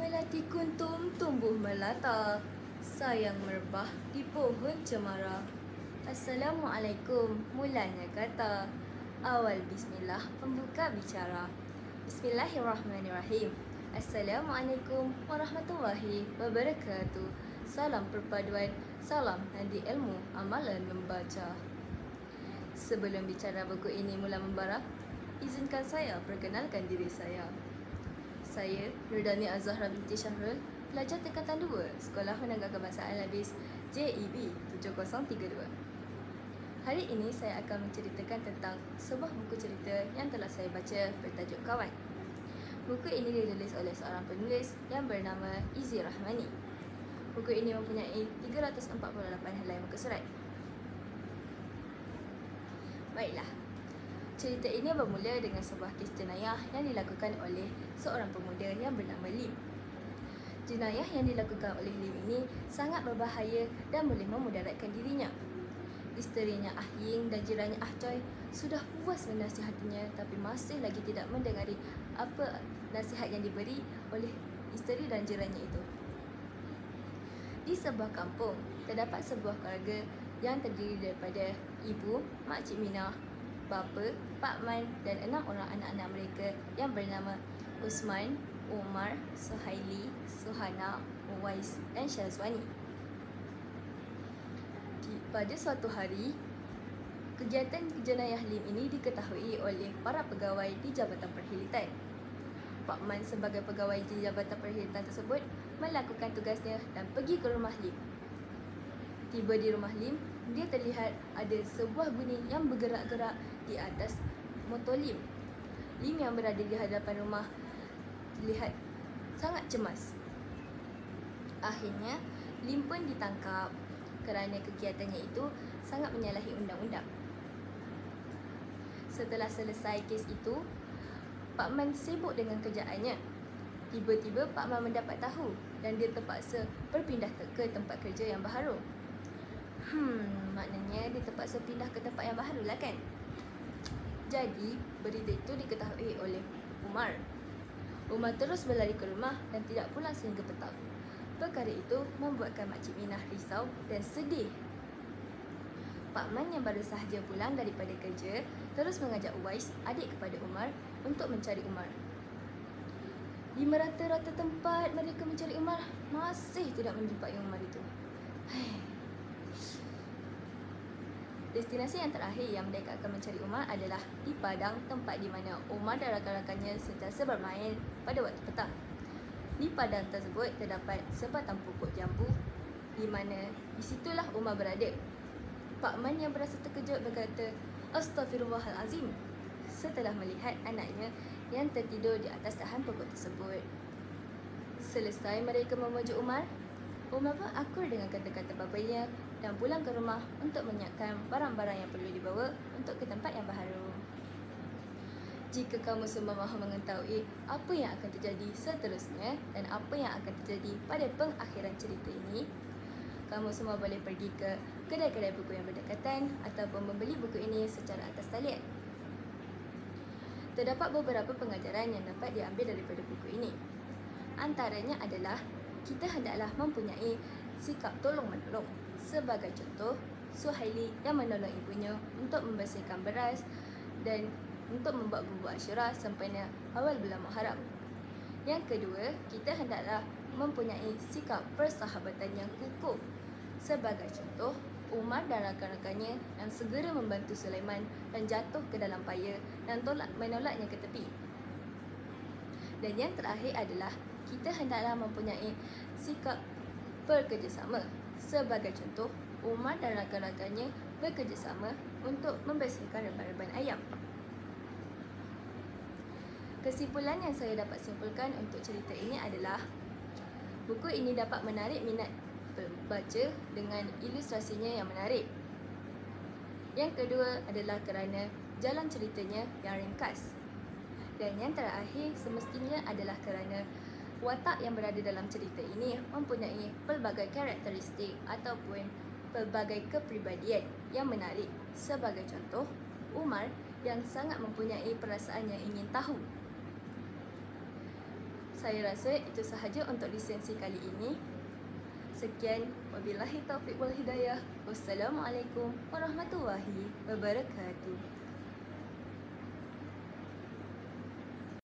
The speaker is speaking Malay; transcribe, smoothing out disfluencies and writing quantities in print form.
Melati kuntum tumbuh melata, sayang merbah di pohon cemara. Assalamualaikum, mulanya kata, awal bismillah, pembuka bicara. Bismillahirrahmanirrahim. Assalamualaikum warahmatullahi wabarakatuh. Salam perpaduan, salam nadi ilmu, amalan membaca. Sebelum bicara buku ini mula membara, izinkan saya perkenalkan diri saya. Saya Nurdani Azahra binti Syahrul, pelajar tingkatan 2, Sekolah Menengah Kebangsaan Labis JEB 7032. Hari ini saya akan menceritakan tentang sebuah buku cerita yang telah saya baca bertajuk Kawan. Buku ini ditulis oleh seorang penulis yang bernama Izzy Rahmani. Buku ini mempunyai 348 helai muka surat. Baiklah, cerita ini bermula dengan sebuah kes jenayah yang dilakukan oleh seorang pemuda yang bernama Lim. Jenayah yang dilakukan oleh Lim ini sangat berbahaya dan boleh memudaratkan dirinya. Isterinya Ah Ying dan jirannya Ah Choi sudah puas menasihatinya, tapi masih lagi tidak mendengari apa nasihat yang diberi oleh isteri dan jirannya itu. Di sebuah kampung, terdapat sebuah keluarga yang terdiri daripada ibu, Makcik Minah, bapa, Pak Man dan 6 orang anak-anak mereka yang bernama Usman, Umar, Suhaili, Suhana, Uwais dan Syazwani. Pada suatu hari, kegiatan jenayah Lim ini diketahui oleh para pegawai di Jabatan Perkhidmatan. Pak Man sebagai pegawai di Jabatan Perkhidmatan tersebut melakukan tugasnya dan pergi ke rumah Lim. Tiba di rumah Lim, dia terlihat ada sebuah bunyi yang bergerak-gerak di atas motor Lim. Lim yang berada di hadapan rumah terlihat sangat cemas. Akhirnya, Lim pun ditangkap kerana kegiatannya itu sangat menyalahi undang-undang. Setelah selesai kes itu, Pak Man sibuk dengan kerjaannya. Tiba-tiba Pak Man mendapat tahu dan dia terpaksa berpindah ke tempat kerja yang baharu. Maknanya dia terpaksa pindah ke tempat yang baharu lah kan? Jadi, berita itu diketahui oleh Umar. Umar terus berlari ke rumah dan tidak pulang sehingga petang. Perkara itu membuatkan Makcik Minah risau dan sedih. Pak Man yang baru sahaja pulang daripada kerja terus mengajak Uwais, adik kepada Umar, untuk mencari Umar. Di merata-rata tempat mereka mencari Umar, masih tidak menjumpai Umar itu. Destinasi yang terakhir yang mereka akan mencari Umar adalah di padang, tempat di mana Umar dan rakan-rakannya sentiasa bermain pada waktu petang. Di padang tersebut terdapat sebatang pokok jambu di mana di situlah Umar berada. Pak Man yang berasa terkejut berkata, "Astaghfirullahalazim," setelah melihat anaknya yang tertidur di atas dahan pokok tersebut. Selesai mereka memujuk Umar, Umar pun akur dengan kata-kata bapanya dan pulang ke rumah untuk menyiapkan barang-barang yang perlu dibawa untuk ke tempat yang baharu. Jika kamu semua mahu mengetahui apa yang akan terjadi seterusnya dan apa yang akan terjadi pada pengakhiran cerita ini, kamu semua boleh pergi ke kedai-kedai buku yang berdekatan ataupun membeli buku ini secara atas talian. Terdapat beberapa pengajaran yang dapat diambil daripada buku ini. Antaranya adalah kita hendaklah mempunyai sikap tolong-menolong. Sebagai contoh, Suhaili yang menolong ibunya untuk membersihkan beras dan untuk membuat bubur Asyura sempena awal bulan Muharram. Yang kedua, kita hendaklah mempunyai sikap persahabatan yang kukuh. Sebagai contoh, Umar dan rakan-rakannya yang segera membantu Sulaiman dan jatuh ke dalam paya dan menolaknya ke tepi. Dan yang terakhir adalah kita hendaklah mempunyai sikap bekerjasama. Sebagai contoh, Umar dan rakan-rakannya bekerjasama untuk membersihkan reban-reban ayam. Kesimpulan yang saya dapat simpulkan untuk cerita ini adalah buku ini dapat menarik minat pembaca dengan ilustrasinya yang menarik. Yang kedua adalah kerana jalan ceritanya yang ringkas. Dan yang terakhir semestinya adalah kerana watak yang berada dalam cerita ini mempunyai pelbagai karakteristik ataupun pelbagai kepribadian yang menarik. Sebagai contoh, Umar yang sangat mempunyai perasaan yang ingin tahu. Saya rasa itu sahaja untuk lisensi kali ini. Sekian, wabillahi taufiq wal hidayah. Wassalamualaikum warahmatullahi wabarakatuh.